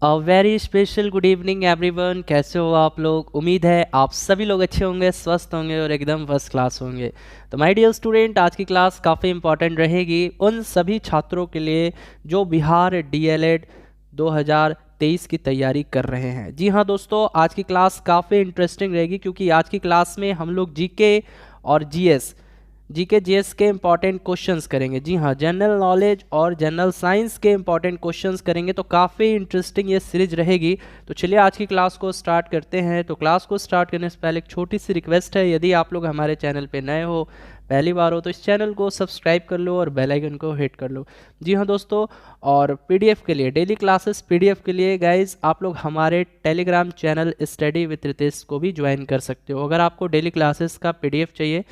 Very special good evening everyone. कैसे हो आप लोग? उम्मीद है आप सभी लोग अच्छे होंगे, स्वस्थ होंगे और एकदम फर्स्ट क्लास होंगे। तो माय डियर स्टूडेंट, आज की क्लास काफ़ी इंपॉर्टेंट रहेगी उन सभी छात्रों के लिए जो बिहार डीएलएड 2023 की तैयारी कर रहे हैं। जी हाँ दोस्तों, आज की क्लास काफ़ी इंटरेस्टिंग रहेगी क्योंकि आज की क्लास में हम लोग जीके और जीएस के इंपॉर्टेंट क्वेश्चंस करेंगे। जी हाँ, जनरल नॉलेज और जनरल साइंस के इंपॉर्टेंट क्वेश्चंस करेंगे। तो काफ़ी इंटरेस्टिंग ये सीरीज रहेगी। तो चलिए आज की क्लास को स्टार्ट करते हैं। तो क्लास को स्टार्ट करने से पहले एक छोटी सी रिक्वेस्ट है, यदि आप लोग हमारे चैनल पे नए हो, पहली बार हो, तो इस चैनल को सब्सक्राइब कर लो और बेल आइकन को हिट कर लो। जी हाँ दोस्तों, और पीडीएफ के लिए, डेली क्लासेस पीडीएफ के लिए गाइज आप लोग हमारे Telegram channel study with Ritesh को भी ज्वाइन कर सकते हो। अगर आपको डेली क्लासेस का पीडीएफ चाहिए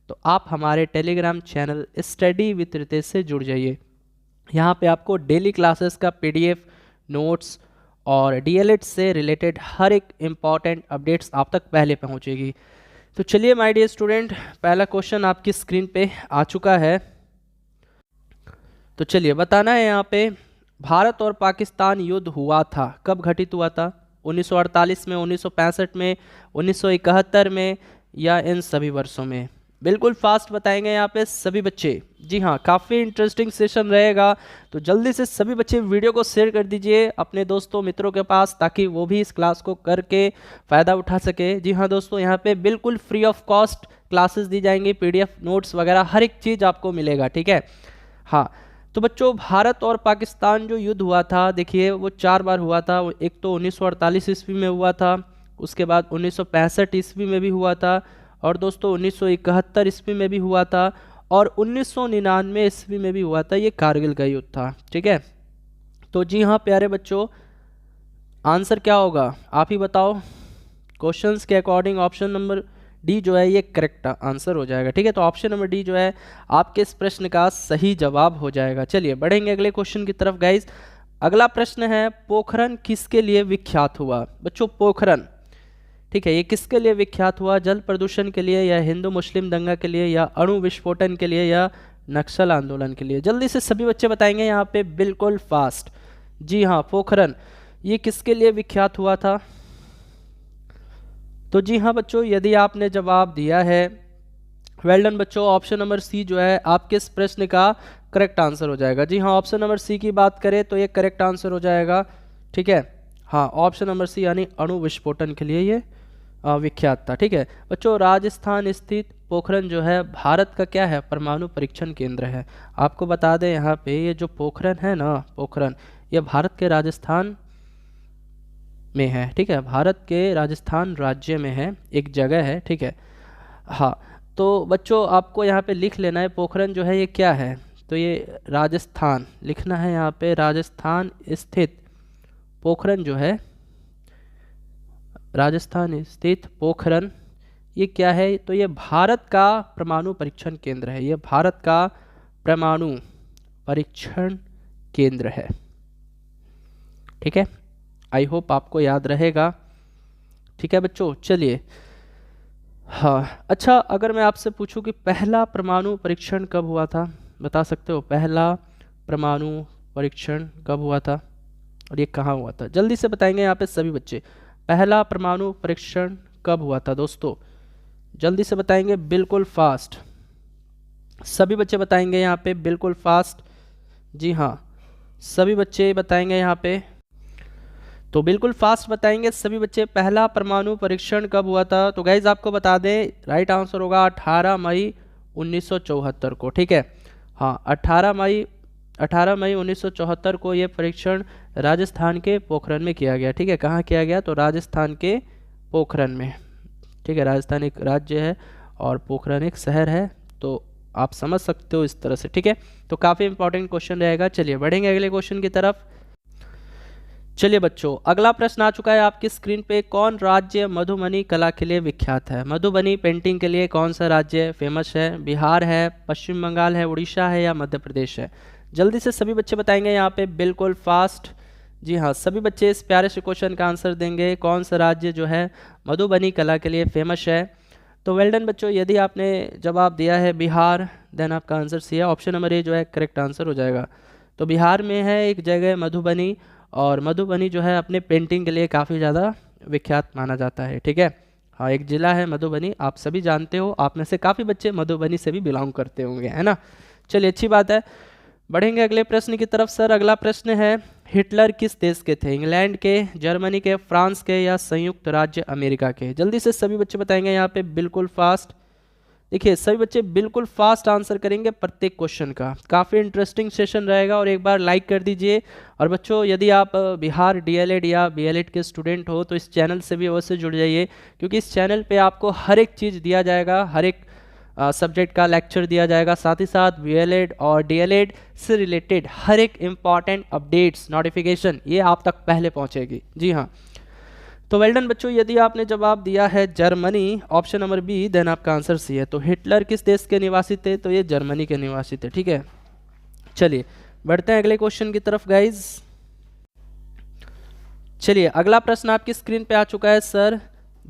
तो आप हमारे Telegram channel study with Ritesh से जुड़ जाइए। यहाँ पे आपको डेली क्लासेस का पीडीएफ, नोट्स और डीएलएड से रिलेटेड हर एक इम्पॉर्टेंट अपडेट्स आप तक पहले पहुँचेगी। तो चलिए माय डियर स्टूडेंट, पहला क्वेश्चन आपकी स्क्रीन पे आ चुका है। तो चलिए बताना है यहाँ पे, भारत और पाकिस्तान युद्ध हुआ था, कब घटित हुआ था? 1948 में, 1965 में, 1971 में, या इन सभी वर्षों में? बिल्कुल फास्ट बताएंगे यहाँ पे सभी बच्चे। जी हाँ, काफ़ी इंटरेस्टिंग सेशन रहेगा। तो जल्दी से सभी बच्चे वीडियो को शेयर कर दीजिए अपने दोस्तों मित्रों के पास, ताकि वो भी इस क्लास को करके फ़ायदा उठा सके। जी हाँ दोस्तों, यहाँ पे बिल्कुल फ्री ऑफ कॉस्ट क्लासेस दी जाएंगी, पीडीएफ, नोट्स वगैरह हर एक चीज़ आपको मिलेगा। ठीक है, हाँ। तो बच्चों, भारत और पाकिस्तान जो युद्ध हुआ था, देखिए वो 4 बार हुआ था। एक तो 1948 ईस्वी में हुआ था, उसके बाद 1965 ईस्वी में भी हुआ था, और दोस्तों 1971 ईस्वी में भी हुआ था, और 1999 ईस्वी में भी हुआ था। ये कारगिल का युद्ध था। ठीक है, तो जी हाँ प्यारे बच्चों, आंसर क्या होगा आप ही बताओ। क्वेश्चंस के अकॉर्डिंग ऑप्शन नंबर डी जो है ये करेक्ट आंसर हो जाएगा। ठीक है, तो ऑप्शन नंबर डी जो है आपके इस प्रश्न का सही जवाब हो जाएगा। चलिए बढ़ेंगे अगले क्वेश्चन की तरफ गाइज। अगला प्रश्न है, पोखरण किसके लिए विख्यात हुआ? बच्चों पोखरण, ठीक है, ये किसके लिए विख्यात हुआ? जल प्रदूषण के लिए, या हिंदू मुस्लिम दंगा के लिए, या अणु विस्फोटन के लिए, या नक्सल आंदोलन के लिए? जल्दी से सभी बच्चे बताएंगे यहाँ पे बिल्कुल फास्ट। जी हाँ, पोखरण ये किसके लिए विख्यात हुआ था? तो जी हाँ बच्चों, यदि आपने जवाब दिया है, वेल डन बच्चों, ऑप्शन नंबर सी जो है आपके इस प्रश्न का करेक्ट आंसर हो जाएगा। जी हाँ, ऑप्शन नंबर सी की बात करें तो ये करेक्ट आंसर हो जाएगा। ठीक है, हाँ, ऑप्शन नंबर सी यानी अणु विस्फोटन के लिए ये विख्यात था। ठीक है बच्चों, राजस्थान स्थित पोखरण जो है भारत का क्या है? परमाणु परीक्षण केंद्र है। आपको बता दें यहाँ पे, ये जो पोखरण है ना, पोखरण ये भारत के राजस्थान में है। ठीक है, भारत के राजस्थान राज्य में है, एक जगह है। ठीक है, हाँ। तो बच्चों आपको यहाँ पे लिख लेना है, पोखरण जो है ये क्या है? तो ये राजस्थान लिखना है यहाँ पे, राजस्थान स्थित पोखरण जो है, राजस्थान स्थित पोखरण ये क्या है? तो ये भारत का परमाणु परीक्षण केंद्र है। ये भारत का परमाणु परीक्षण केंद्र है। ठीक है, आई होप आपको याद रहेगा। ठीक है बच्चों, चलिए, हाँ अच्छा, अगर मैं आपसे पूछूं कि पहला परमाणु परीक्षण कब हुआ था, बता सकते हो? पहला परमाणु परीक्षण कब हुआ था और ये कहाँ हुआ था? जल्दी से बताएंगे यहाँ पे सभी बच्चे, पहला परमाणु परीक्षण कब हुआ था दोस्तों? जल्दी से बताएंगे बिल्कुल फास्ट, सभी बच्चे बताएंगे यहाँ पे बिल्कुल फास्ट। जी हाँ, सभी बच्चे बताएंगे यहाँ पे, तो बिल्कुल फास्ट बताएंगे सभी बच्चे, पहला परमाणु परीक्षण कब हुआ था? तो गाइज आपको बता दें, राइट आंसर होगा 18 मई 1974 को। ठीक है, हाँ, 18 मई 1974 को ये परीक्षण राजस्थान के पोखरण में किया गया। ठीक है, कहाँ किया गया? तो राजस्थान के पोखरण में। ठीक है, राजस्थान एक राज्य है और पोखरण एक शहर है, तो आप समझ सकते हो इस तरह से। ठीक है, तो काफ़ी इंपॉर्टेंट क्वेश्चन रहेगा। चलिए बढ़ेंगे अगले क्वेश्चन की तरफ। चलिए बच्चों, अगला प्रश्न आ चुका है आपकी स्क्रीन पे, कौन राज्य मधुबनी कला के लिए विख्यात है? मधुबनी पेंटिंग के लिए कौन सा राज्य फेमस है? बिहार है, पश्चिम बंगाल है, उड़ीसा है, या मध्य प्रदेश है? जल्दी से सभी बच्चे बताएंगे यहाँ पे बिल्कुल फास्ट। जी हाँ, सभी बच्चे इस प्यारे से क्वेश्चन का आंसर देंगे, कौन सा राज्य जो है मधुबनी कला के लिए फेमस है। तो वेल डन बच्चों, यदि आपने जवाब दिया है बिहार, देन आपका आंसर सी है, ऑप्शन नंबर ए जो है करेक्ट आंसर हो जाएगा। तो बिहार में है एक जगह मधुबनी, और मधुबनी जो है अपने पेंटिंग के लिए काफ़ी ज़्यादा विख्यात माना जाता है। ठीक है, हाँ, एक ज़िला है मधुबनी, आप सभी जानते हो, आप में से काफ़ी बच्चे मधुबनी से भी बिलोंग करते होंगे, है ना। चलिए, अच्छी बात है, बढ़ेंगे अगले प्रश्न की तरफ। सर, अगला प्रश्न है, हिटलर किस देश के थे? इंग्लैंड के, जर्मनी के, फ्रांस के या संयुक्त राज्य अमेरिका के? जल्दी से सभी बच्चे बताएंगे यहाँ पे, बिल्कुल फास्ट। देखिए, सभी बच्चे बिल्कुल फास्ट आंसर करेंगे प्रत्येक क्वेश्चन का। काफ़ी इंटरेस्टिंग सेशन रहेगा और एक बार लाइक कर दीजिए। और बच्चों, यदि आप बिहार डीएलएड या बीएलएड के स्टूडेंट हो तो इस चैनल से भी अवश्य जुड़ जाइए, क्योंकि इस चैनल पे आपको हर एक चीज़ दिया जाएगा, हर एक सब्जेक्ट का लेक्चर दिया जाएगा, साथ ही साथ बीएलएड और डीएलएड से रिलेटेड हर एक इम्पॉर्टेंट अपडेट्स, नोटिफिकेशन ये आप तक पहले पहुँचेगी। जी हाँ, तो वेल डन बच्चों, यदि आपने जवाब दिया है Germany, option number B, then आपका आंसर सी है। तो हिटलर किस देश के निवासी थे? तो ये जर्मनी के निवासी थे। ठीक है, चलिए बढ़ते हैं अगले क्वेश्चन की तरफ गाइज। चलिए, अगला प्रश्न आपकी स्क्रीन पे आ चुका है। सर,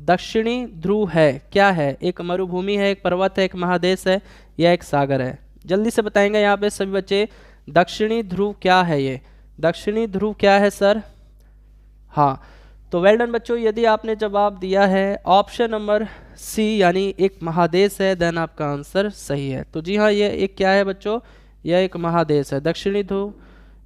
दक्षिणी ध्रुव है, क्या है? एक मरुभूमि है, एक पर्वत है, एक महादेश है या एक सागर है? जल्दी से बताएंगे यहाँ पे सभी बच्चे, दक्षिणी ध्रुव क्या है? ये दक्षिणी ध्रुव क्या है सर? हाँ, तो वेल डन बच्चों, यदि आपने जवाब दिया है ऑप्शन नंबर सी यानी एक महादेश है, देन आपका आंसर सही है। तो जी हाँ, ये एक क्या है बच्चों? यह एक महादेश है। दक्षिणी ध्रुव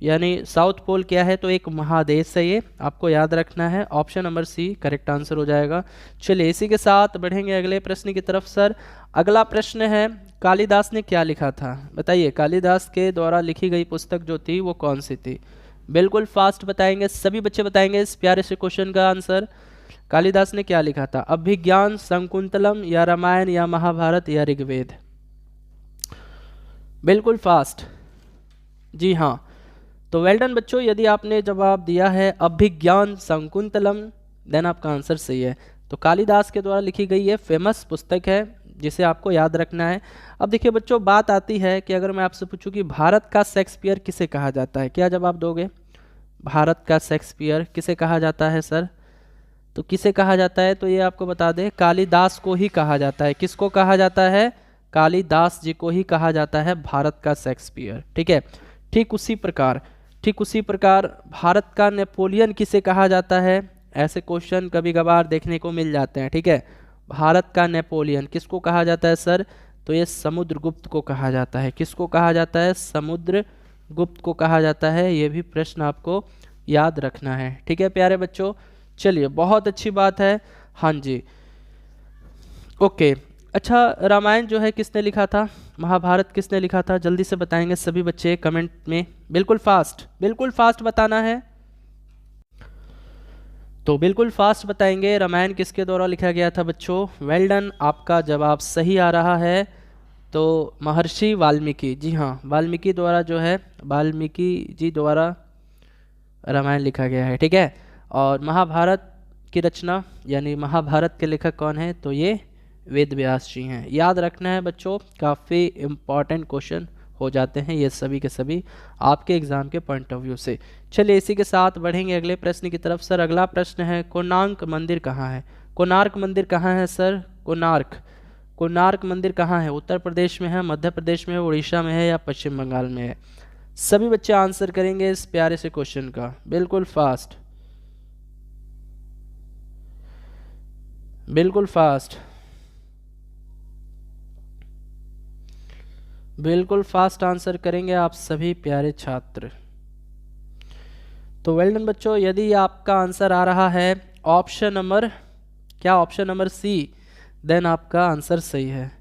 यानी साउथ पोल क्या है? तो एक महादेश है, ये आपको याद रखना है। Option number C correct answer हो जाएगा। चलिए, इसी के साथ बढ़ेंगे अगले प्रश्न की तरफ। सर, अगला प्रश्न है, कालिदास ने क्या लिखा था? बताइए, कालिदास के द्वारा लिखी गई पुस्तक जो थी वो कौन सी थी? बिल्कुल फास्ट बताएंगे, सभी बच्चे बताएंगे इस प्यारे से क्वेश्चन का आंसर। कालिदास ने क्या लिखा था? अभिज्ञान, शकुंतलम या रामायण या महाभारत या ऋग्वेद? बिल्कुल फास्ट। जी हाँ, तो वेल डन बच्चों, यदि आपने जवाब दिया है अभिज्ञान शकुंतलम, देन आपका आंसर सही है। तो कालिदास के द्वारा लिखी गई ये फेमस पुस्तक है जिसे आपको याद रखना है। अब देखिए बच्चों, बात आती है कि अगर मैं आपसे पूछूं कि भारत का शेक्सपियर किसे कहा जाता है, क्या जवाब दोगे? भारत का शेक्सपियर किसे कहा जाता है सर? तो किसे कहा जाता है? तो ये आपको बता दें, कालिदास को ही कहा जाता है। किसको कहा जाता है? कालिदास जी को ही कहा जाता है भारत का शेक्सपियर। ठीक है, ठीक उसी प्रकार भारत का नेपोलियन किसे कहा जाता है? ऐसे क्वेश्चन कभी कभार देखने को मिल जाते हैं। ठीक है, भारत का नेपोलियन किसको कहा जाता है सर? तो ये समुद्रगुप्त को कहा जाता है। किसको कहा जाता है? समुद्रगुप्त को कहा जाता है। ये भी प्रश्न आपको याद रखना है। ठीक है प्यारे बच्चों, चलिए बहुत अच्छी बात है। हाँ जी, ओके। अच्छा, रामायण जो है किसने लिखा था? महाभारत किसने लिखा था? जल्दी से बताएंगे सभी बच्चे कमेंट में, बिल्कुल फास्ट बताना है। तो बिल्कुल फास्ट बताएंगे, रामायण किसके द्वारा लिखा गया था बच्चों? वेल डन, आपका जवाब सही आ रहा है। तो महर्षि वाल्मीकि, जी हाँ, वाल्मीकि द्वारा जो है, वाल्मीकि जी द्वारा रामायण लिखा गया है। ठीक है, और महाभारत की रचना यानी महाभारत के लेखक कौन है? तो ये वेद व्यास जी हैं। याद रखना है बच्चों, काफ़ी इम्पॉर्टेंट क्वेश्चन हो जाते हैं ये सभी के सभी आपके एग्जाम के पॉइंट ऑफ व्यू से। चलिए, इसी के साथ बढ़ेंगे अगले प्रश्न की तरफ। सर, अगला प्रश्न है, कोणार्क मंदिर कहाँ है? कोणार्क मंदिर कहाँ है सर? कोणार्क मंदिर कहाँ है? उत्तर प्रदेश में है, मध्य प्रदेश में है, उड़ीसा में है या पश्चिम बंगाल में है? सभी बच्चे आंसर करेंगे इस प्यारे से क्वेश्चन का, बिल्कुल फास्ट आंसर करेंगे आप सभी प्यारे छात्र। तो वेल डन बच्चों, यदि आपका आंसर आ रहा है ऑप्शन नंबर सी, देन आपका आंसर सही है।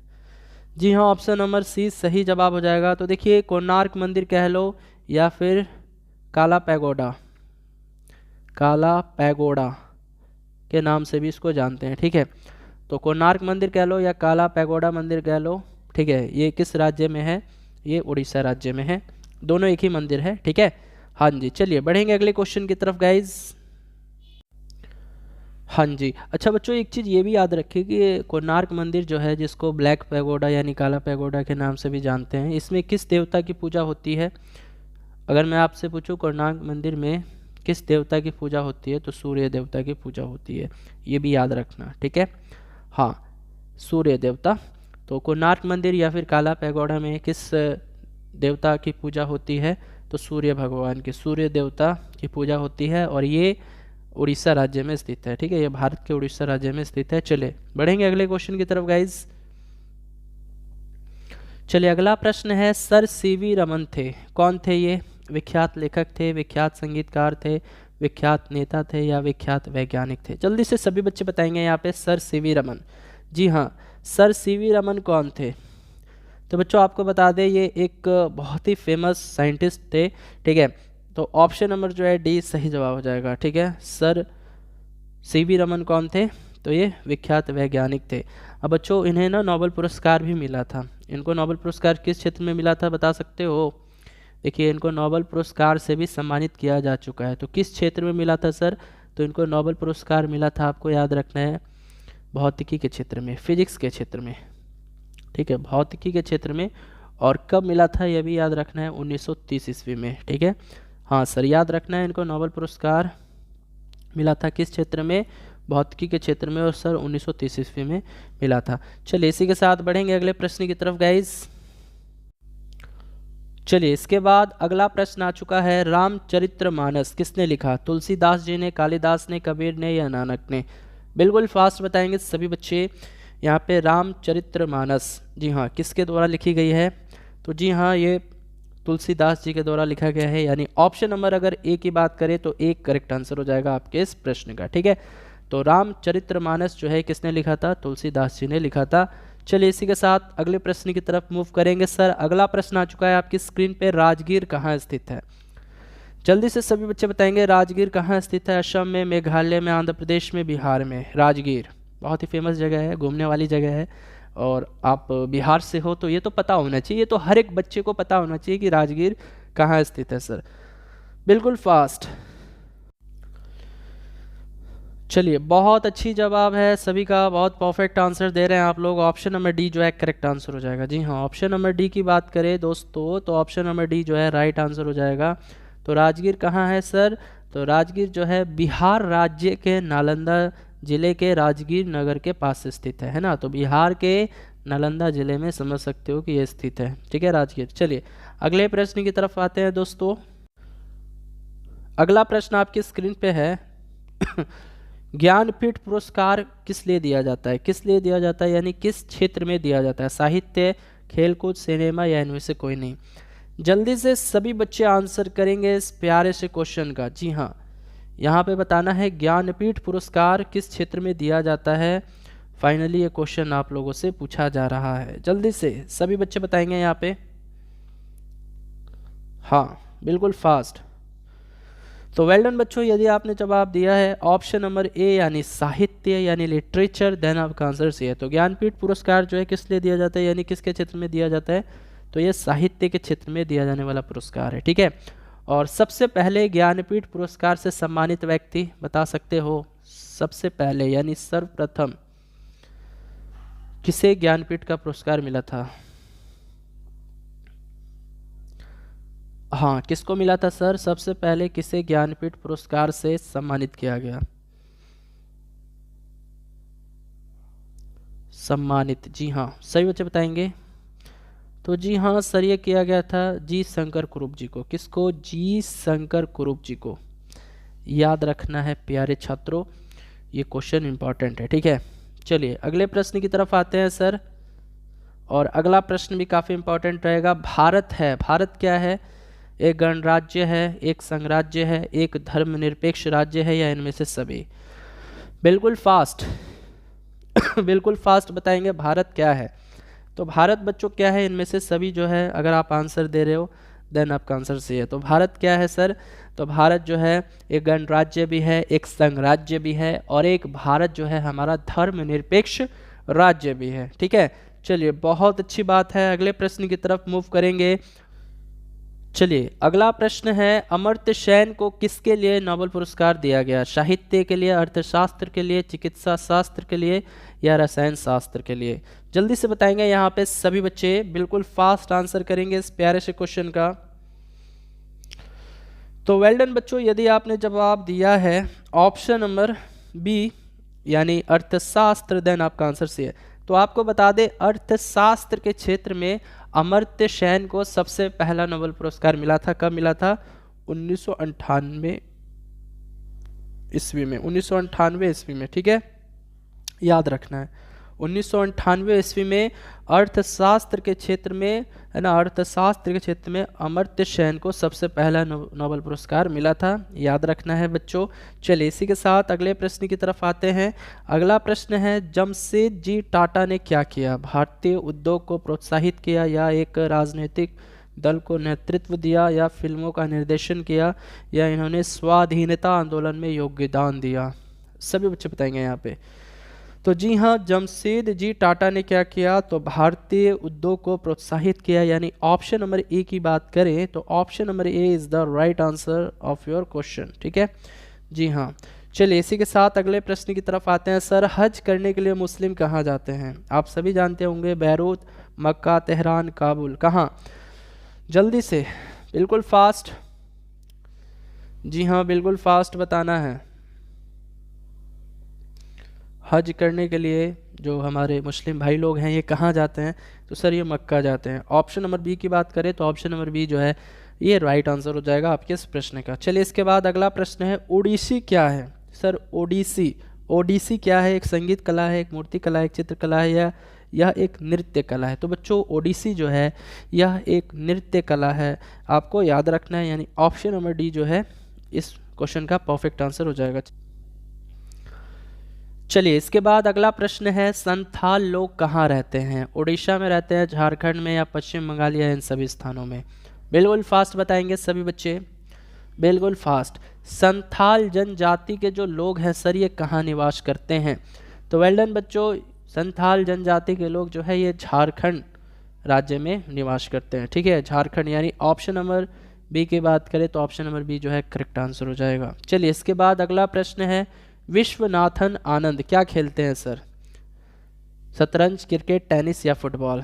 जी हाँ, ऑप्शन नंबर सी सही जवाब हो जाएगा। तो देखिए, कोणार्क मंदिर कह लो या फिर काला पैगोडा के नाम से भी इसको जानते हैं। ठीक है, तो कोणार्क मंदिर कह लो या काला पैगोडा मंदिर कह लो। ठीक है, ये किस राज्य में है? ये उड़ीसा राज्य में है। दोनों एक ही मंदिर है। ठीक है, हाँ जी। चलिए बढ़ेंगे अगले क्वेश्चन की तरफ गाइज। हाँ जी, अच्छा बच्चों, एक चीज़ ये भी याद रखिए कि कोणार्क मंदिर जो है, जिसको ब्लैक पैगोडा यानी काला पैगोडा के नाम से भी जानते हैं, इसमें किस देवता की पूजा होती है? अगर मैं आपसे पूछूं कोणार्क मंदिर में किस देवता की पूजा होती है, तो सूर्य देवता की पूजा होती है। ये भी याद रखना। ठीक है, हाँ, सूर्य देवता। तो कोणार्क मंदिर या फिर काला पैगोडा में किस देवता की पूजा होती है? तो सूर्य भगवान की, सूर्य देवता की पूजा होती है और ये उड़ीसा राज्य में स्थित है। ठीक है, ये भारत के उड़ीसा राज्य में स्थित है। चलिए बढ़ेंगे अगले क्वेश्चन की तरफ गाइज। चलिए अगला प्रश्न है, सर सीवी रमन थे, कौन थे ये? विख्यात लेखक थे, विख्यात संगीतकार थे, विख्यात नेता थे या विख्यात वैज्ञानिक थे? जल्दी से सभी बच्चे बताएंगे यहाँ पे सर सीवी रमन। जी हाँ, सर सीवी रमन कौन थे? तो बच्चों आपको बता दें ये एक बहुत ही फेमस साइंटिस्ट थे। ठीक है, तो ऑप्शन नंबर जो है डी सही जवाब हो जाएगा। ठीक है, सर सीवी रमन कौन थे? तो ये विख्यात वैज्ञानिक थे। अब बच्चों इन्हें ना नोबेल पुरस्कार भी मिला था। इनको नोबेल पुरस्कार किस क्षेत्र में मिला था बता सकते हो? देखिए इनको नोबेल पुरस्कार से भी सम्मानित किया जा चुका है। तो किस क्षेत्र में मिला था सर? तो इनको नोबेल पुरस्कार मिला था, आपको याद रखना है, भौतिकी के क्षेत्र में, फिजिक्स के क्षेत्र में। ठीक है, भौतिकी के क्षेत्र में। और कब मिला था यह भी याद रखना है, 1930 ईस्वी में। ठीक है, हाँ सर याद रखना है, इनको नोबेल पुरस्कार मिला था किस क्षेत्र में? भौतिकी के क्षेत्र में, और सर 1930 ईस्वी में मिला था। चलिए इसी के साथ बढ़ेंगे अगले प्रश्न की तरफ गाइज। चलिए इसके बाद अगला प्रश्न आ चुका है, रामचरितमानस किसने लिखा? तुलसीदास जी ने, कालिदास ने, कबीर ने या नानक ने? बिल्कुल फास्ट बताएंगे सभी बच्चे। यहाँ पे रामचरितमानस, जी हाँ, किसके द्वारा लिखी गई है? तो जी हाँ, ये तुलसीदास जी के द्वारा लिखा गया है। यानी ऑप्शन नंबर अगर ए की बात करें तो एक करेक्ट आंसर हो जाएगा आपके इस प्रश्न का। ठीक है, तो रामचरितमानस जो है किसने लिखा था? तुलसीदास जी ने लिखा था। चलिए इसी के साथ अगले प्रश्न की तरफ मूव करेंगे। सर अगला प्रश्न आ चुका है आपकी स्क्रीन पे, राजगीर कहाँ स्थित है? जल्दी से सभी बच्चे बताएंगे राजगीर कहाँ स्थित है? असम में, मेघालय में, आंध्र प्रदेश में, बिहार में? राजगीर बहुत ही फेमस जगह है, घूमने वाली जगह है, और आप बिहार से हो तो ये तो पता होना चाहिए, ये तो हर एक बच्चे को पता होना चाहिए कि राजगीर कहाँ स्थित है। सर बिल्कुल फास्ट। चलिए बहुत अच्छी जवाब है सभी का, बहुत परफेक्ट आंसर दे रहे हैं आप लोग। ऑप्शन नंबर डी जो है करेक्ट आंसर हो जाएगा। जी हाँ, ऑप्शन नंबर डी की बात करें दोस्तों तो ऑप्शन नंबर डी जो है राइट आंसर हो जाएगा। तो राजगीर कहाँ है सर? तो राजगीर जो है बिहार राज्य के नालंदा जिले के राजगीर नगर के पास स्थित है ना। तो बिहार के नालंदा जिले में समझ सकते हो कि ये स्थित है। ठीक है, राजगीर। चलिए अगले प्रश्न की तरफ आते हैं दोस्तों। अगला प्रश्न आपकी स्क्रीन पे है ज्ञानपीठ पुरस्कार किस लिए दिया जाता है? किस लिए दिया जाता है यानी किस क्षेत्र में दिया जाता है? साहित्य, खेलकूद, सिनेमा या इनमें से कोई नहीं? जल्दी से सभी बच्चे आंसर करेंगे इस प्यारे से क्वेश्चन का। जी हाँ, यहाँ पे बताना है ज्ञानपीठ पुरस्कार किस क्षेत्र में दिया जाता है। फाइनली ये क्वेश्चन आप लोगों से पूछा जा रहा है, जल्दी से सभी बच्चे बताएंगे यहाँ पे। हाँ बिल्कुल फास्ट। तो वेल डन बच्चों, यदि आपने जवाब दिया है ऑप्शन नंबर ए यानी साहित्य यानी लिटरेचर, देन आपका आंसर सी है। तो ज्ञानपीठ पुरस्कार जो है किस लिए दिया जाता है यानी किसके क्षेत्र में दिया जाता है? तो ये साहित्य के क्षेत्र में दिया जाने वाला पुरस्कार है। ठीक है, और सबसे पहले ज्ञानपीठ पुरस्कार से सम्मानित व्यक्ति बता सकते हो? सबसे पहले यानी सर्वप्रथम किसे ज्ञानपीठ का पुरस्कार मिला था? हाँ, किसको मिला था सर? सबसे पहले किसे ज्ञानपीठ पुरस्कार से सम्मानित किया गया? सम्मानित, जी हाँ सही बच्चे बताएंगे। तो जी हाँ सर, ये किया गया था जी शंकर कुरूप जी को। किसको? जी शंकर कुरूप जी को। याद रखना है प्यारे छात्रों, ये क्वेश्चन इंपॉर्टेंट है। ठीक है, चलिए अगले प्रश्न की तरफ आते हैं सर। और अगला प्रश्न भी काफ़ी इंपॉर्टेंट रहेगा। भारत है, भारत क्या है? एक गणराज्य है, एक संघराज्य है, एक धर्मनिरपेक्ष राज्य है या इनमें से सभी? बिल्कुल फास्ट बिल्कुल फास्ट बताएंगे भारत क्या है। तो भारत बच्चों क्या है? इनमें से सभी जो है, अगर आप आंसर दे रहे हो देन आपका आंसर सही है। तो भारत क्या है सर? तो भारत जो है एक गणराज्य भी है, एक संघराज्य भी है, और एक भारत जो है हमारा धर्मनिरपेक्ष राज्य भी है। ठीक है, चलिए बहुत अच्छी बात है। अगले प्रश्न की तरफ मूव करेंगे। चलिए अगला प्रश्न है, अमर्त्य सेन को किसके लिए नोबेल पुरस्कार दिया गया? साहित्य के लिए, अर्थशास्त्र के लिए, चिकित्सा शास्त्र के लिए या रसायन शास्त्र के लिए? जल्दी से बताएंगे यहाँ पे सभी बच्चे, बिल्कुल फास्ट आंसर करेंगे इस प्यारे से क्वेश्चन का। तो वेल डन बच्चों, यदि आपने जवाब दिया है ऑप्शन नंबर बी यानी अर्थशास्त्र, देन आपका आंसर सी है। तो आपको बता दें अर्थशास्त्र के क्षेत्र में अमर्त्य सेन को सबसे पहला नोबेल पुरस्कार मिला था, कब मिला था? 1998 ईस्वी में, 1998 ईस्वी में, ठीक है, याद रखना है। 1998 ईस्वी में अर्थशास्त्र के क्षेत्र में, है ना, अर्थशास्त्र के क्षेत्र में अमर्त्य सेन को सबसे पहला नोबेल पुरस्कार मिला था, याद रखना है बच्चों। चलिए इसी के साथ अगले प्रश्न की तरफ आते हैं। अगला प्रश्न है, जमशेदजी टाटा ने क्या किया? भारतीय उद्योग को प्रोत्साहित किया, या एक राजनीतिक दल को नेतृत्व दिया, या फिल्मों का निर्देशन किया, या इन्होंने स्वाधीनता आंदोलन में योगदान दिया? सभी बच्चे बताएंगे यहाँ पे। तो जी हाँ, जमशेदजी टाटा ने क्या किया? तो भारतीय उद्योग को प्रोत्साहित किया, यानी ऑप्शन नंबर ए की बात करें तो option number A is the right answer of your question, ठीक है जी हाँ। चलिए इसी के साथ अगले प्रश्न की तरफ आते हैं। सर, हज करने के लिए मुस्लिम कहाँ जाते हैं? आप सभी जानते होंगे, बैरूत, मक्का, तेहरान, काबुल, कहाँ? जल्दी से, बिल्कुल फास्ट, जी हाँ बिल्कुल फास्ट बताना है। हज करने के लिए जो हमारे मुस्लिम भाई लोग हैं ये कहाँ जाते हैं? तो सर ये मक्का जाते हैं। ऑप्शन नंबर बी की बात करें तो ऑप्शन नंबर बी जो है ये राइट आंसर हो जाएगा आपके इस प्रश्न का। चलिए इसके बाद अगला प्रश्न है, ओडिसी क्या है? सर ओडिसी, ओडिसी क्या है? एक संगीत कला है, एक मूर्ति कला है, एक चित्रकला है, या यह एक नृत्य कला है? तो बच्चों ओडिसी जो है यह एक नृत्य कला है, आपको याद रखना है, यानी ऑप्शन नंबर डी जो है इस क्वेश्चन का परफेक्ट आंसर हो जाएगा। चलिए इसके बाद अगला प्रश्न है, संथाल लोग कहाँ रहते हैं? उड़ीसा में रहते हैं, झारखंड में, या पश्चिम बंगाल, या इन सभी स्थानों में? बिल्कुल फास्ट बताएंगे सभी बच्चे, बिल्कुल फास्ट। संथाल जनजाति के जो लोग हैं सर ये कहाँ निवास करते हैं? तो वेल डन बच्चों, संथाल जनजाति के लोग जो है ये झारखंड राज्य में निवास करते हैं, ठीक है, झारखंड, यानी ऑप्शन नंबर बी की बात करें तो ऑप्शन नंबर बी जो है करेक्ट आंसर हो जाएगा। चलिए इसके बाद अगला प्रश्न है, विश्वनाथन आनंद क्या खेलते हैं सर? शतरंज, क्रिकेट, टेनिस, या फुटबॉल?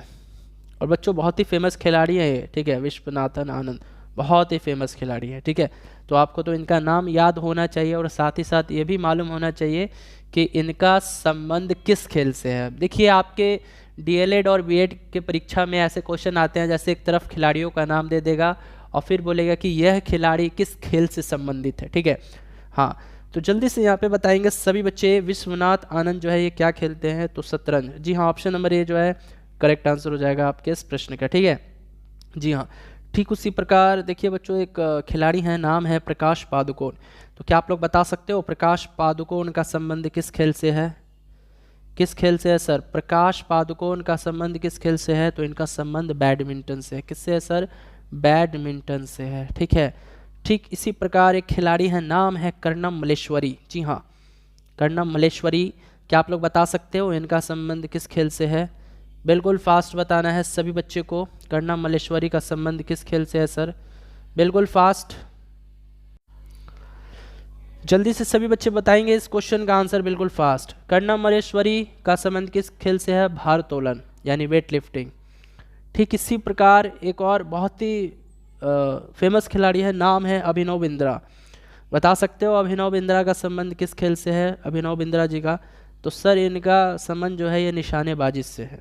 और बच्चों बहुत ही फेमस खिलाड़ी है ये, ठीक है, विश्वनाथन आनंद बहुत ही फेमस खिलाड़ी है, ठीक है। तो आपको तो इनका नाम याद होना चाहिए और साथ ही साथ ये भी मालूम होना चाहिए कि इनका संबंध किस खेल से है। देखिए आपके डीएलएड और बीएड के परीक्षा में ऐसे क्वेश्चन आते हैं, जैसे एक तरफ खिलाड़ियों का नाम दे देगा और फिर बोलेगा कि यह खिलाड़ी किस खेल से संबंधित है, ठीक है। हाँ तो जल्दी से यहाँ पे बताएंगे सभी बच्चे, विश्वनाथ आनंद जो है ये क्या खेलते हैं? तो शतरंज, जी हाँ ऑप्शन नंबर ए जो है करेक्ट आंसर हो जाएगा आपके इस प्रश्न का, ठीक है जी हाँ। ठीक उसी प्रकार देखिए बच्चों, एक खिलाड़ी है, नाम है प्रकाश पादुकोण। तो क्या आप लोग बता सकते हो प्रकाश पादुकोण का संबंध किस खेल से है? किस खेल से है सर? प्रकाश पादुकोण का संबंध किस खेल से है? तो इनका संबंध बैडमिंटन से है। किससे है सर? बैडमिंटन से है, ठीक है। ठीक इसी प्रकार एक खिलाड़ी है, नाम है कर्णम मल्लेश्वरी, जी हाँ कर्णम मल्लेश्वरी। क्या आप लोग बता सकते हो इनका संबंध किस खेल से है? बिल्कुल फास्ट बताना है सभी बच्चे को, कर्णम मल्लेश्वरी का संबंध किस खेल से है सर? बिल्कुल फास्ट, जल्दी से सभी बच्चे बताएंगे इस क्वेश्चन का आंसर बिल्कुल फास्ट। कर्णम मल्लेश्वरी का संबंध किस खेल से है? भारोत्तोलन यानी वेट लिफ्टिंग। ठीक इसी प्रकार एक और बहुत ही फेमस खिलाड़ी है, नाम है अभिनव बिंद्रा। बता सकते हो अभिनव बिंद्रा का संबंध किस खेल से है? अभिनव बिंद्रा जी का, तो सर इनका संबंध जो है ये निशानेबाजी से है।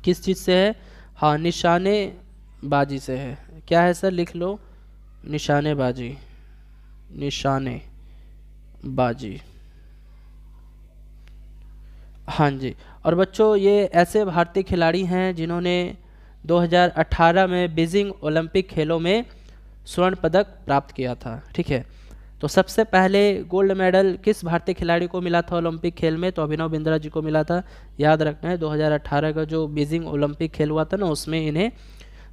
किस चीज़ से है? हाँ निशानेबाजी से है। क्या है सर? लिख लो, निशानेबाजी, निशानेबाजी, हाँ जी। और बच्चों ये ऐसे भारतीय खिलाड़ी हैं जिन्होंने 2018 में बीजिंग ओलंपिक खेलों में स्वर्ण पदक प्राप्त किया था, ठीक है। तो सबसे पहले गोल्ड मेडल किस भारतीय खिलाड़ी को मिला था ओलंपिक खेल में? तो अभिनव बिंद्रा जी को मिला था। याद रखना है 2018 का जो बीजिंग ओलंपिक खेल हुआ था ना, उसमें इन्हें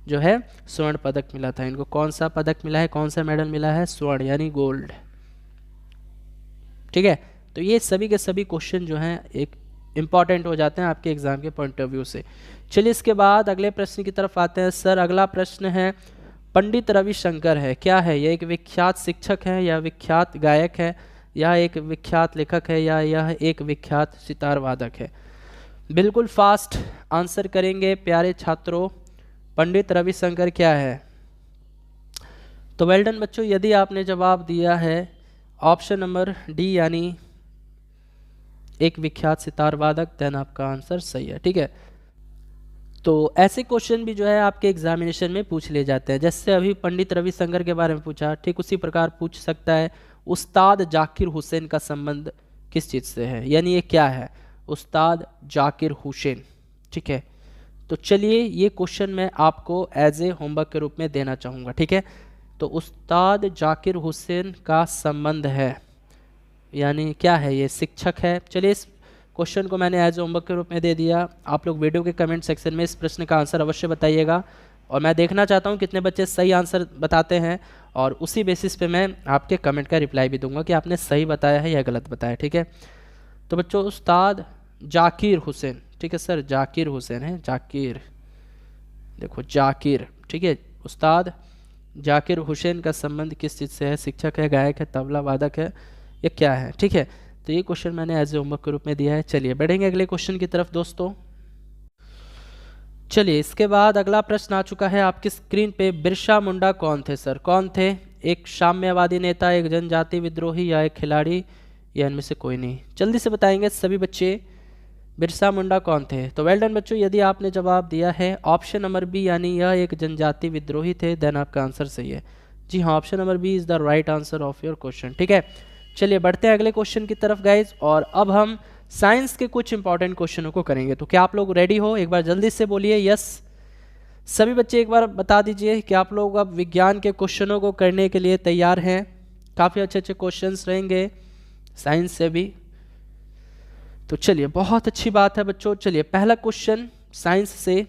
जो है स्वर्ण पदक मिला था। इनको कौन सा पदक मिला है, कौन सा मेडल मिला है? स्वर्ण यानी गोल्ड, ठीक है। तो ये सभी के सभी क्वेश्चन जो हैं एक इम्पॉर्टेंट हो जाते हैं आपके एग्जाम के पॉइंट ऑफ व्यू से। चलिए इसके बाद अगले प्रश्न की तरफ आते हैं। सर अगला प्रश्न है, पंडित रविशंकर है, क्या है? यह एक विख्यात शिक्षक है, या विख्यात गायक है, या एक विख्यात लेखक है, या यह एक विख्यात सितार वादक है? बिल्कुल फास्ट आंसर करेंगे प्यारे छात्रों, पंडित रविशंकर क्या है? तो वेल डन बच्चों, यदि आपने जवाब दिया है ऑप्शन नंबर डी यानी एक विख्यात सितार वादक, देन आपका आंसर सही है, ठीक है। तो ऐसे क्वेश्चन भी जो है आपके एग्जामिनेशन में पूछ लिए जाते हैं। जैसे अभी पंडित रविशंकर के बारे में पूछा, ठीक उसी प्रकार पूछ सकता है उस्ताद जाकिर हुसैन का संबंध किस चीज़ से है, यानी ये क्या है, उस्ताद जाकिर हुसैन। ठीक है, तो चलिए ये क्वेश्चन मैं आपको एज ए होमवर्क के रूप में देना चाहूँगा। ठीक है, तो उस्ताद जाकिर हुसैन का संबंध है, यानी क्या है, ये शिक्षक है। चलिए इस क्वेश्चन को मैंने एज होमवर्क के रूप में दे दिया। आप लोग वीडियो के कमेंट सेक्शन में इस प्रश्न का आंसर अवश्य बताइएगा, और मैं देखना चाहता हूँ कितने बच्चे सही आंसर बताते हैं, और उसी बेसिस पे मैं आपके कमेंट का रिप्लाई भी दूंगा कि आपने सही बताया है या गलत बताया। ठीक है, तो बच्चों उस्ताद जाकिर हुसैन, ठीक है सर, जाकिर हुसैन है, जाकिर, देखो जाकिर, ठीक है, उस्ताद जाकिर हुसैन का संबंध किस चीज़ से है, शिक्षक है, गायक है, तबला वादक है, ये क्या है। ठीक है, तो ये क्वेश्चन मैंने एज ए होमवर्क के रूप में दिया है। चलिए बढ़ेंगे अगले क्वेश्चन की तरफ दोस्तों। चलिए इसके बाद अगला प्रश्न आ चुका है आपकी स्क्रीन पे, बिरसा मुंडा कौन थे सर, कौन थे, एक साम्यवादी नेता, एक जनजाति विद्रोही, या एक खिलाड़ी, या इनमें से कोई नहीं। जल्दी से बताएंगे सभी बच्चे, बिरसा मुंडा कौन थे। तो वेल डन बच्चों, यदि आपने जवाब दिया है ऑप्शन नंबर बी, यानी यह एक जनजाति विद्रोही थे, देन आपका आंसर सही है। जी हाँ, option number B is the right answer of your question. ठीक है, चलिए बढ़ते हैं अगले क्वेश्चन की तरफ गाइज, और अब हम साइंस के कुछ इंपॉर्टेंट क्वेश्चनों को करेंगे। तो क्या आप लोग रेडी हो, एक बार जल्दी से बोलिए यस। सभी बच्चे एक बार बता दीजिए कि आप लोग अब विज्ञान के क्वेश्चनों को करने के लिए तैयार हैं। काफ़ी अच्छे अच्छे क्वेश्चंस रहेंगे साइंस से भी, तो चलिए बहुत अच्छी बात है बच्चों। चलिए पहला क्वेश्चन साइंस से,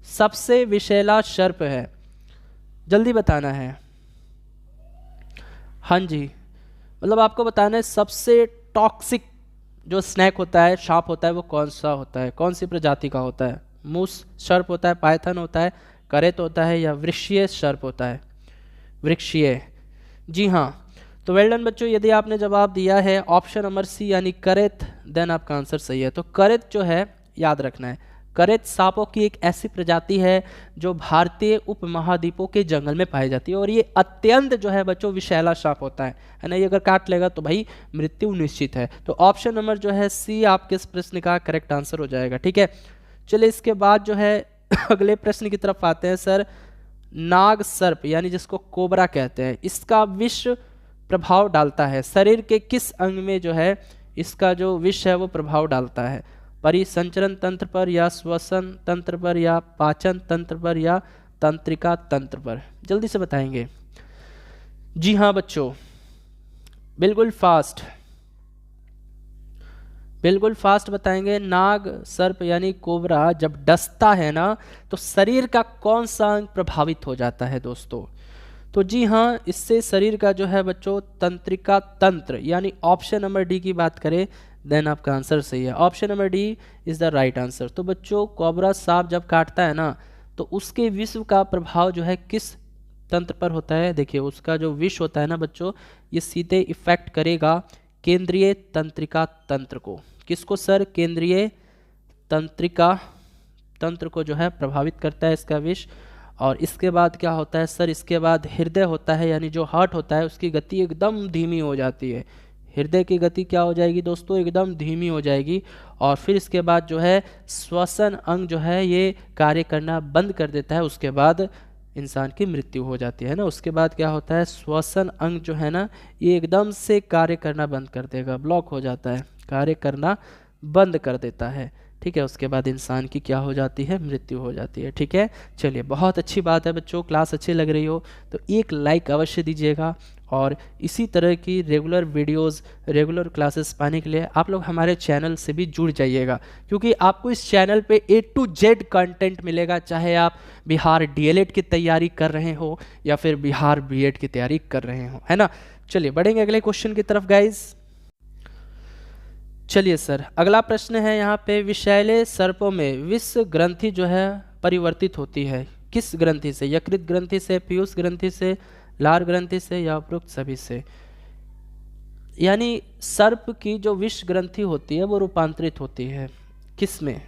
सबसे विषैला सर्प है, जल्दी बताना है। हाँ जी, मतलब आपको बताना है सबसे टॉक्सिक जो स्नैक होता है, सांप होता है, वो कौन सा होता है, कौन सी प्रजाति का होता है। मूस सर्प होता है, पाइथन होता है, करेत होता है, या वृक्षीय सर्प होता है, वृक्षीय। जी हाँ, तो वेल डन बच्चों, यदि आपने जवाब दिया है ऑप्शन नंबर सी यानी करेत, देन आपका आंसर सही है। तो करेत जो है याद रखना है, करेत सांपों की एक ऐसी प्रजाति है जो भारतीय उपमहाद्वीपों के जंगल में पाई जाती है, और ये अत्यंत जो है बच्चों विषैला सांप होता है ना, ये अगर काट लेगा तो भाई मृत्यु निश्चित है। तो ऑप्शन नंबर जो है सी आपके इस प्रश्न का करेक्ट आंसर हो जाएगा। ठीक है, चलिए इसके बाद जो है अगले प्रश्न की तरफ आते हैं सर। नाग सर्प यानी जिसको कोबरा कहते हैं, इसका विष प्रभाव डालता है शरीर के किस अंग में, जो है इसका जो विष है वो प्रभाव डालता है, परिसंचरण तंत्र पर, या श्वसन तंत्र पर, या पाचन तंत्र पर, या तंत्रिका तंत्र पर, जल्दी से बताएंगे। जी हाँ बच्चों, बिल्कुल फास्ट, बिल्कुल फास्ट बताएंगे। नाग सर्प यानी कोबरा जब डसता है ना, तो शरीर का कौन सा अंग प्रभावित हो जाता है दोस्तों। तो जी हाँ, इससे शरीर का जो है बच्चों तंत्रिका तंत्र, यानी ऑप्शन नंबर डी की बात करें, देन आपका आंसर सही है। Option number D is the right answer. तो बच्चों कोबरा सांप जब काटता है ना, तो उसके विष का प्रभाव जो है किस तंत्र पर होता है। देखिए उसका जो विष होता है ना बच्चों, ये सीधे इफेक्ट करेगा केंद्रीय तंत्रिका तंत्र को। किसको सर, केंद्रीय तंत्रिका तंत्र को जो है प्रभावित करता है इसका विष। और इसके बाद क्या होता है सर, इसके बाद हृदय होता है, यानी जो हार्ट होता है उसकी गति एकदम धीमी हो जाती है। हृदय की गति क्या हो जाएगी दोस्तों, एकदम धीमी हो जाएगी। और फिर इसके बाद जो है श्वसन अंग जो है ये कार्य करना बंद कर देता है, उसके बाद इंसान की मृत्यु हो जाती है ना। उसके बाद क्या होता है, श्वसन अंग जो है ना ये एकदम से कार्य करना बंद कर देगा, ब्लॉक हो जाता है, कार्य करना बंद कर देता है। ठीक है, उसके बाद इंसान की क्या हो जाती है, मृत्यु हो जाती है। ठीक है, चलिए बहुत अच्छी बात है बच्चों, क्लास अच्छी लग रही हो तो एक लाइक अवश्य दीजिएगा, और इसी तरह की रेगुलर वीडियोस, रेगुलर क्लासेस पाने के लिए आप लोग हमारे चैनल से भी जुड़ जाइएगा, क्योंकि आपको इस चैनल पे A to Z कंटेंट मिलेगा, चाहे आप बिहार DLED की तैयारी कर रहे हो या फिर बिहार B.Ed की तैयारी कर रहे हो, है ना। चलिए बढ़ेंगे अगले क्वेश्चन की तरफ गाइज। चलिए सर, अगला प्रश्न है यहाँ पे, विषैले सर्पों में विष ग्रंथि जो है परिवर्तित होती है किस ग्रंथि से, यकृत ग्रंथि से, पीयूष ग्रंथि से, लार ग्रंथि से, या उपरोक्त सभी से। यानी सर्प की जो विष ग्रंथि होती है वो रूपांतरित होती है किस में,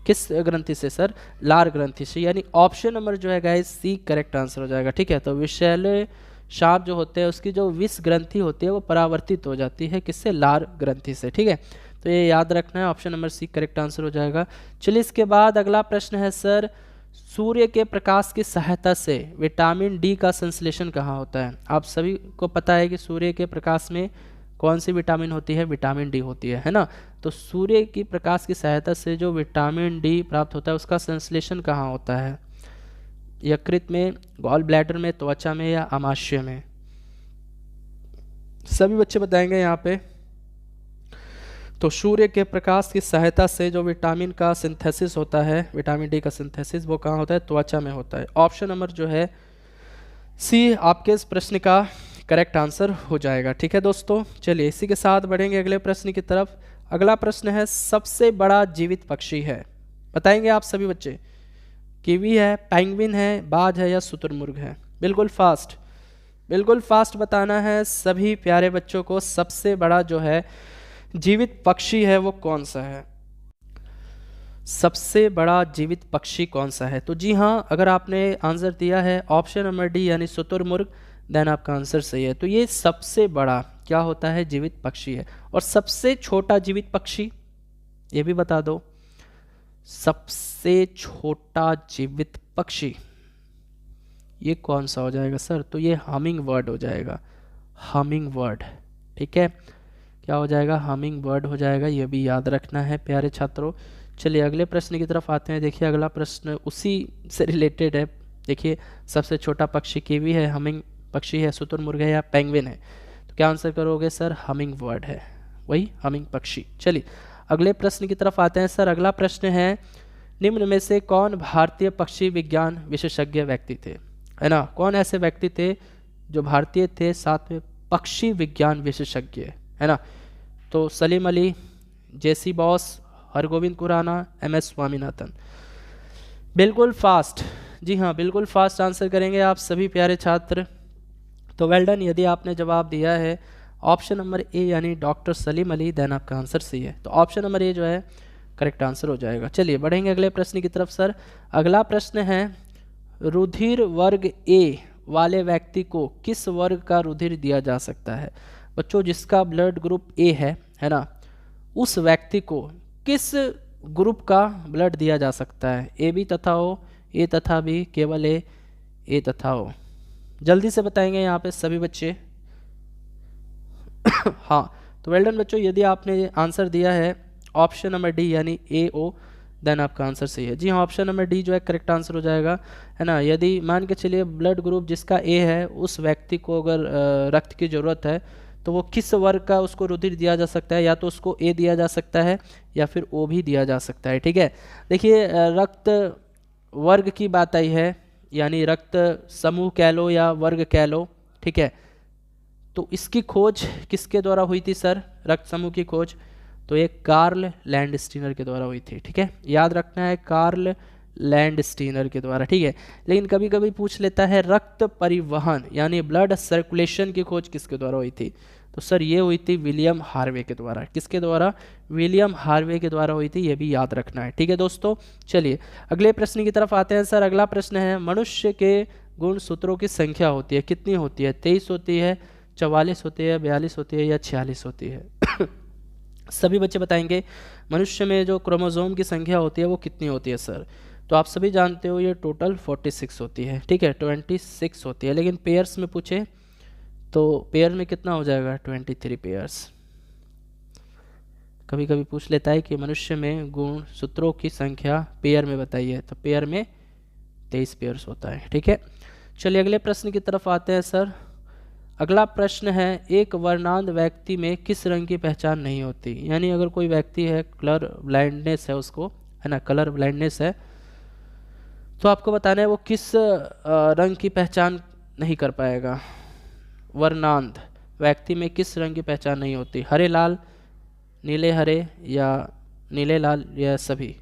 किस ग्रंथि से सर, लार ग्रंथि से, यानी ऑप्शन नंबर जो है गाइस सी करेक्ट आंसर हो जाएगा। ठीक है, तो विषैले सांप जो होते हैं उसकी जो विष ग्रंथि होती है वो परावर्तित हो जाती है किससे, लार ग्रंथि से। ठीक है, तो ये याद रखना है, option number C correct answer हो जाएगा। चलिए इसके बाद अगला प्रश्न है सर, सूर्य के प्रकाश की सहायता से विटामिन डी का संश्लेषण कहाँ होता है? आप सभी को पता है कि सूर्य के प्रकाश में कौन सी विटामिन होती है? विटामिन डी होती है ना। तो सूर्य की प्रकाश की सहायता से जो विटामिन डी प्राप्त होता है उसका संश्लेषण कहाँ होता है? यकृत में, गॉल ब्लैडर में, त्वचा में या आमाशय में? सभी बच्चे बताएंगे यहाँ पे। तो सूर्य के प्रकाश की सहायता से जो विटामिन का सिंथेसिस होता है, विटामिन डी का सिंथेसिस, वो कहाँ होता है? त्वचा में होता है। ऑप्शन नंबर जो है सी आपके इस प्रश्न का करेक्ट आंसर हो जाएगा। ठीक है दोस्तों, चलिए इसी के साथ बढ़ेंगे अगले प्रश्न की तरफ। अगला प्रश्न है, सबसे बड़ा जीवित पक्षी है, बताएंगे आप सभी बच्चे। कीवी है, पेंगुइन है, बाज है या शुतुरमुर्ग है? बिल्कुल फास्ट, बिल्कुल फास्ट बताना है सभी प्यारे बच्चों को। सबसे बड़ा जो है जीवित पक्षी है वो कौन सा है? सबसे बड़ा जीवित पक्षी कौन सा है? तो जी हाँ, अगर आपने आंसर दिया है ऑप्शन नंबर डी यानी शुतुरमुर्ग, देन आपका आंसर सही है। तो ये सबसे बड़ा क्या होता है? जीवित पक्षी है। और सबसे छोटा जीवित पक्षी ये भी बता दो। सबसे छोटा जीवित पक्षी ये कौन सा हो जाएगा सर? तो ये हमिंग बर्ड हो जाएगा, हमिंग बर्ड। ठीक है, क्या हो जाएगा? हमिंग बर्ड हो जाएगा, ये भी याद रखना है प्यारे छात्रों। चलिए अगले प्रश्न की तरफ आते हैं। देखिए अगला प्रश्न उसी से रिलेटेड है। देखिए सबसे छोटा पक्षी कीवी है, हमिंग पक्षी है, शुतुरमुर्ग है या पेंगुइन है? तो क्या आंसर करोगे सर? हमिंग बर्ड है, वही हमिंग पक्षी। चलिए अगले प्रश्न की तरफ आते हैं सर। अगला प्रश्न है, निम्न में से कौन भारतीय पक्षी विज्ञान विशेषज्ञ व्यक्ति थे? है ना, कौन ऐसे व्यक्ति थे जो भारतीय थे, साथ में पक्षी विज्ञान विशेषज्ञ, है ना? तो सलीम अली, जेसी बॉस, हरगोविंद खुराना, एम.एस. स्वामीनाथन। बिल्कुल फास्ट, जी हाँ बिल्कुल फास्ट आंसर करेंगे आप सभी प्यारे छात्र। तो वेल डन, यदि आपने जवाब दिया है ऑप्शन नंबर ए यानी डॉक्टर सलीम अली, देन आपका आंसर सही है। तो ऑप्शन नंबर ए जो है करेक्ट आंसर हो जाएगा। चलिए बढ़ेंगे अगले प्रश्न की तरफ सर। अगला प्रश्न है, रुधिर वर्ग ए वाले व्यक्ति को किस वर्ग का रुधिर दिया जा सकता है? बच्चों जिसका ब्लड ग्रुप ए है ना, उस व्यक्ति को किस ग्रुप का ब्लड दिया जा सकता है? ए बी तथा ओ, ए तथा बी, केवल ए तथा ओ? जल्दी से बताएंगे यहाँ पे सभी बच्चे। हाँ, तो वेल डन बच्चों, यदि आपने आंसर दिया है ऑप्शन नंबर डी यानी ए ओ, देन आपका आंसर सही है। जी हाँ, ऑप्शन नंबर डी जो है करेक्ट आंसर हो जाएगा, है ना। यदि मान के चलिए ब्लड ग्रुप जिसका ए है, उस व्यक्ति को अगर रक्त की ज़रूरत है तो वो किस वर्ग का उसको रुधिर दिया जा सकता है? या तो उसको ए दिया जा सकता है या फिर ओ भी दिया जा सकता है। ठीक है, देखिए रक्त वर्ग की बात आई है, यानी रक्त समूह कह लो या वर्ग कह लो। ठीक है, तो इसकी खोज किसके द्वारा हुई थी सर? रक्त समूह की खोज तो ये कार्ल लैंडस्टीनर के द्वारा हुई थी। ठीक है, याद रखना है, कार्ल लैंडस्टीनर के द्वारा। ठीक है, लेकिन कभी कभी पूछ लेता है रक्त परिवहन यानी ब्लड सर्कुलेशन की खोज किसके द्वारा हुई थी? तो सर ये हुई थी विलियम हार्वे के द्वारा। किसके द्वारा? विलियम हार्वे के द्वारा हुई थी, ये भी याद रखना है। ठीक है दोस्तों, चलिए अगले प्रश्न की तरफ आते हैं सर। अगला प्रश्न है, मनुष्य के गुणसूत्रों की संख्या होती है, कितनी होती है? 23 होती है, 44 होती है, 42 होती है या 46 होती है? सभी बच्चे बताएंगे मनुष्य में जो क्रोमोसोम की संख्या होती है वो कितनी होती है सर? तो आप सभी जानते हो ये टोटल 46 होती है। ठीक है, 26 होती है, लेकिन पेयर्स में पूछे तो पेयर में कितना हो जाएगा? 23 पेयर्स। कभी कभी पूछ लेता है कि मनुष्य में गुणसूत्रों की संख्या पेयर में बताइए, तो पेयर में 23 पेयर्स होता है। ठीक है, चलिए अगले प्रश्न की तरफ आते हैं सर। अगला प्रश्न है, एक वर्णांध व्यक्ति में किस रंग की पहचान नहीं होती? यानी अगर कोई व्यक्ति है, कलर ब्लाइंडनेस है उसको, है ना, कलर ब्लाइंडनेस है, तो आपको बताना है वो किस रंग की पहचान नहीं कर पाएगा। वर्णांध व्यक्ति में किस रंग की पहचान नहीं होती? हरे लाल, नीले हरे या नीले लाल या सभी?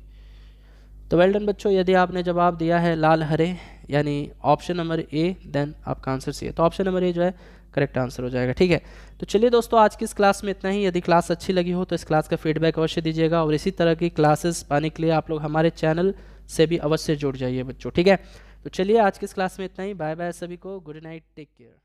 तो वेल डन बच्चों, यदि आपने जवाब दिया है लाल हरे यानी ऑप्शन नंबर ए, देन आपका आंसर सही है। तो ऑप्शन नंबर ए जो है करेक्ट आंसर हो जाएगा। ठीक है, तो चलिए दोस्तों आज की इस क्लास में इतना ही। यदि क्लास अच्छी लगी हो तो इस क्लास का फीडबैक अवश्य दीजिएगा, और इसी तरह की क्लासेस पाने के लिए आप लोग हमारे चैनल से भी अवश्य जुड़ जाइए बच्चों। ठीक है, तो चलिए आज की इस क्लास में इतना ही। बाय बाय सभी को, गुड नाइट, टेक केयर।